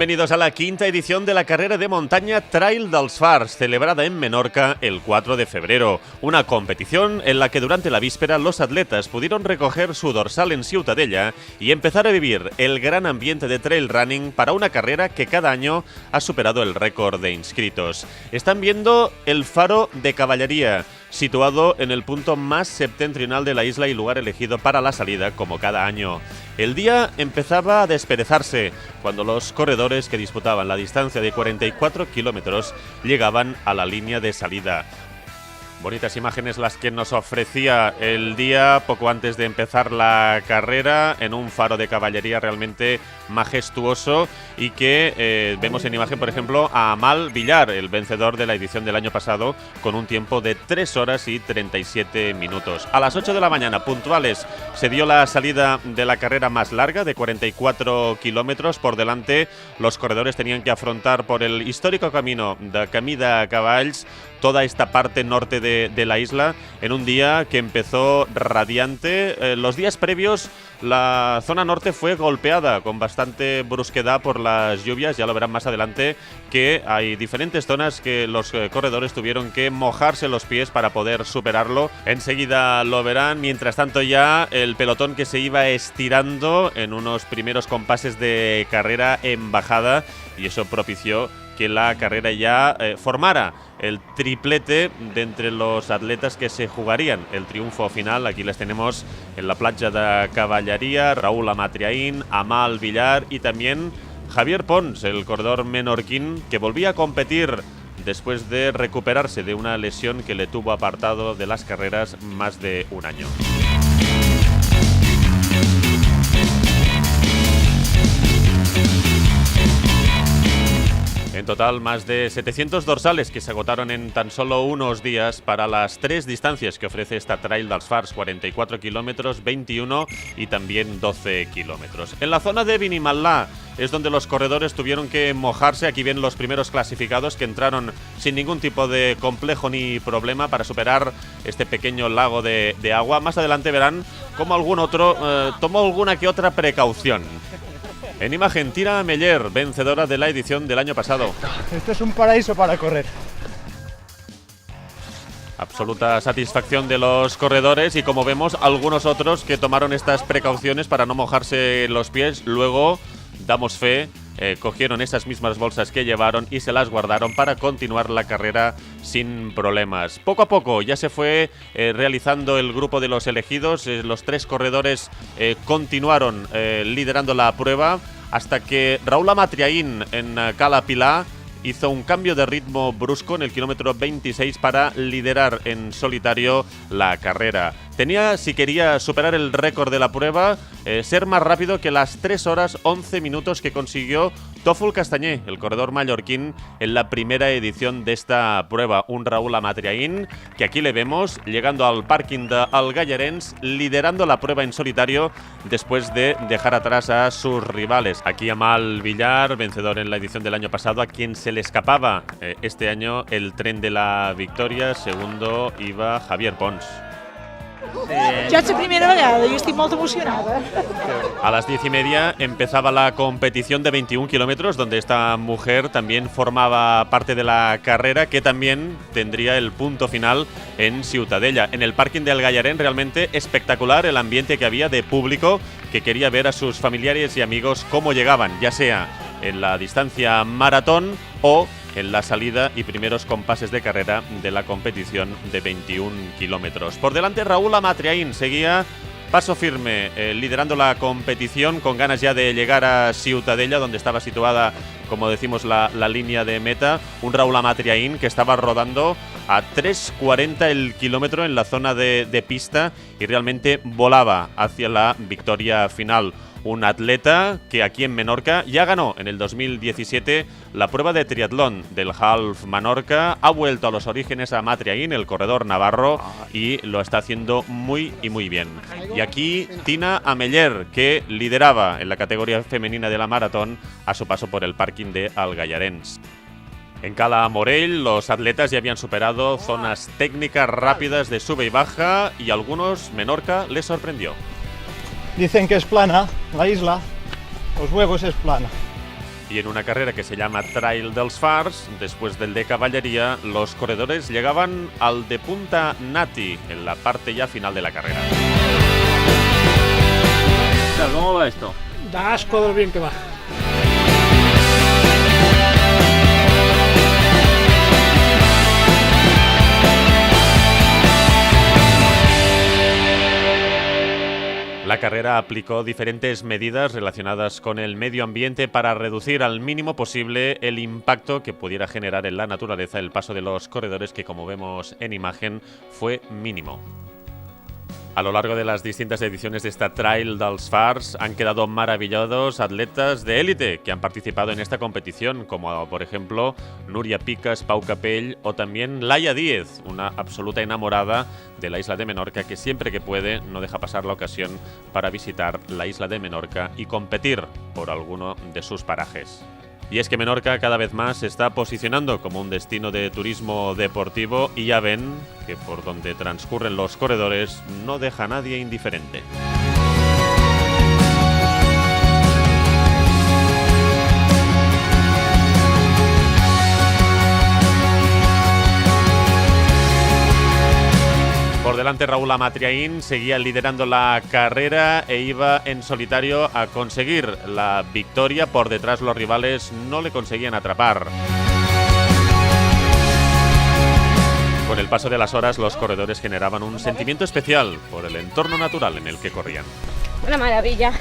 Bienvenidos a la quinta edición de la carrera de montaña Trail dels Fars, celebrada en Menorca el 4 de febrero. Una competición en la que durante la víspera los atletas pudieron recoger su dorsal en Ciutadella y empezar a vivir el gran ambiente de trail running para una carrera que cada año ha superado el récord de inscritos. Están viendo el Faro de Cavalleria, situado en el punto más septentrional de la isla y lugar elegido para la salida, como cada año. El día empezaba a desperezarse cuando los corredores que disputaban la distancia de 44 kilómetros llegaban a la línea de salida. Bonitas imágenes las que nos ofrecía el día poco antes de empezar la carrera en un faro de caballería realmente majestuoso y que vemos en imagen, por ejemplo, a Amal Villar, el vencedor de la edición del año pasado, con un tiempo de 3 horas y 37 minutos. A las 8 de la mañana, puntuales, se dio la salida de la carrera más larga, de 44 kilómetros. Por delante, los corredores tenían que afrontar por el histórico camino de Camí de Cavalls toda esta parte norte de la isla, en un día que empezó radiante. Los días previos la zona norte fue golpeada con bastante brusquedad por las lluvias, ya lo verán más adelante, que hay diferentes zonas que los corredores tuvieron que mojarse los pies para poder superarlo. Enseguida lo verán. Mientras tanto, ya el pelotón que se iba estirando en unos primeros compases de carrera en bajada, y eso propició que la carrera ya formara el triplete de entre los atletas que se jugarían el triunfo final. Aquí les tenemos en la playa de Cavalleria: Raúl Amatriaín, Amal Villar y también Javier Pons, el corredor menorquín que volvía a competir después de recuperarse de una lesión que le tuvo apartado de las carreras más de un año. En total, más de 700 dorsales que se agotaron en tan solo unos días para las 3 distancias que ofrece esta Trail dels Fars: 44 kilómetros, 21 y también 12 kilómetros. En la zona de Vinimalà es donde los corredores tuvieron que mojarse. Aquí ven los primeros clasificados que entraron sin ningún tipo de complejo ni problema para superar este pequeño lago de agua. Más adelante verán cómo algún otro tomó alguna que otra precaución. En imagen, Tina Meller, vencedora de la edición del año pasado. Esto es un paraíso para correr. Absoluta satisfacción de los corredores y, como vemos, algunos otros que tomaron estas precauciones para no mojarse los pies. Luego, damos fe, cogieron esas mismas bolsas que llevaron y se las guardaron para continuar la carrera sin problemas. Poco a poco ya se fue realizando el grupo de los elegidos. Los 3 corredores continuaron liderando la prueba hasta que Raúl Amatriaín en Cala Pilar hizo un cambio de ritmo brusco en el kilómetro 26 para liderar en solitario la carrera. Tenía, si quería superar el récord de la prueba, ser más rápido que las 3 horas 11 minutos que consiguió Tòfol Castanyer, el corredor mallorquín, en la primera edición de esta prueba. Un Raúl Amatriaín que aquí le vemos llegando al pàrquing del Gallarens, liderando la prueba en solitario después de dejar atrás a sus rivales. Aquí Amal Villar, vencedor en la edición del año pasado, a quien se le escapaba este año el tren de la victoria. Segundo iba Javier Pons. Ja és la primera vegada, jo estic molt emocionada. A las 10:30 empezaba la competición de 21 kilómetros, donde esta mujer también formaba parte de la carrera, que también tendría el punto final en Ciutadella. En el pàrquing del Gallarens, realmente espectacular el ambiente que había de público que quería ver a sus familiares y amigos cómo llegaban, ya sea en la distancia maratón o en la salida y primeros compases de carrera de la competición de 21 kilómetros. Por delante, Raúl Amatriaín seguía paso firme, liderando la competición, con ganas ya de llegar a Ciutadella, donde estaba situada, como decimos, la línea de meta. Un Raúl Amatriaín que estaba rodando a 3:40 el kilómetro en la zona de pista y realmente volaba hacia la victoria final. Un atleta que aquí en Menorca ya ganó en el 2017 la prueba de triatlón del Half Menorca. Ha vuelto a los orígenes a Amatriaín, el corredor navarro, y lo está haciendo muy y muy bien. Y aquí Tina Meller, que lideraba en la categoría femenina de la maratón a su paso por el pàrquing de El Gallarens. En Cala Morell, los atletas ya habían superado zonas técnicas rápidas de sube y baja y a algunos Menorca les sorprendió. Dicen que es plana la isla, los huevos es plana. Y en una carrera que se llama Trail dels Fars, después del de caballería, los corredores llegaban al de Punta Nati, en la parte ya final de la carrera. ¿Cómo va esto? Da asco de lo bien que va. La carrera aplicó diferentes medidas relacionadas con el medio ambiente para reducir al mínimo posible el impacto que pudiera generar en la naturaleza el paso de los corredores, que como vemos en imagen fue mínimo. A lo largo de las distintas ediciones de esta Trail dels Fars han quedado maravillados atletas de élite que han participado en esta competición, como por ejemplo Núria Picas, Pau Capell o también Laia Díez, una absoluta enamorada de la isla de Menorca que siempre que puede no deja pasar la ocasión para visitar la isla de Menorca y competir por alguno de sus parajes. Y es que Menorca cada vez más se está posicionando como un destino de turismo deportivo y ya ven que por donde transcurren los corredores no deja a nadie indiferente. Por delante Raúl Amatriaín seguía liderando la carrera e iba en solitario a conseguir la victoria. Por detrás los rivales no le conseguían atrapar. Con el paso de las horas los corredores generaban un sentimiento especial por el entorno natural en el que corrían. Una maravilla.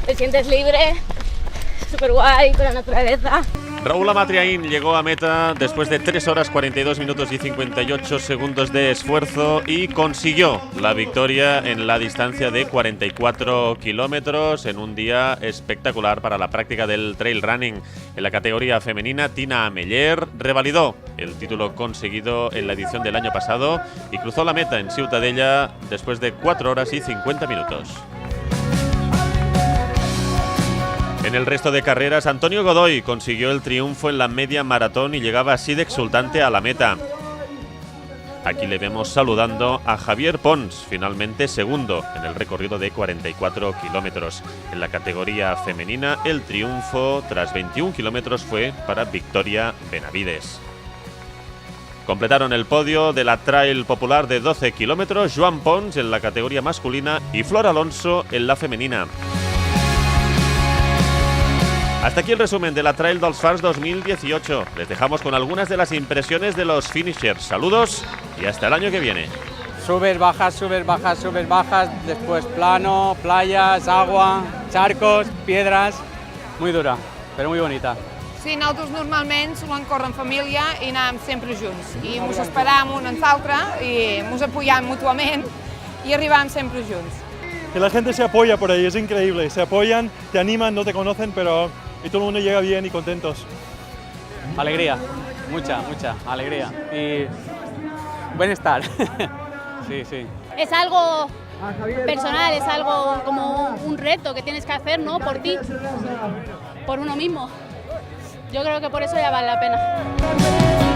Te sientes libre, súper guay con la naturaleza. Raúl Amatriaín llegó a meta después de 3 horas 42 minutos y 58 segundos de esfuerzo y consiguió la victoria en la distancia de 44 kilómetros en un día espectacular para la práctica del trail running. En la categoría femenina, Tina Ameller revalidó el título conseguido en la edición del año pasado y cruzó la meta en Ciutadella después de 4 horas y 50 minutos. En el resto de carreras, Antonio Godoy consiguió el triunfo en la media maratón y llegaba así de exultante a la meta. Aquí le vemos saludando a Javier Pons, finalmente segundo en el recorrido de 44 kilómetros. En la categoría femenina, el triunfo tras 21 kilómetros fue para Victoria Benavides. Completaron el podio de la Trail Popular de 12 kilómetros Joan Pons en la categoría masculina y Flor Alonso en la femenina. Hasta aquí el resumen de la Trail dels Fars 2018. Les dejamos con algunas de las impresiones de los finishers. Saludos y hasta el año que viene. Subes, bajas, después plano, playas, agua, charcos, piedras. Muy dura, però muy bonita. Sí, nosaltres normalment solem córrer en família i anàvem sempre junts. I ens esperàvem un en l'altre i ens apoyàvem mútuament y arribàvem sempre junts. Que la gente se apoya por ahí, es increíble. Se apoyan, te animan, no te conocen, pero y todo el mundo llega bien y contentos. Alegría, mucha alegría y bienestar. Sí. Es algo personal, es algo como un reto que tienes que hacer, ¿no? Por ti, por uno mismo. Yo creo que por eso ya vale la pena.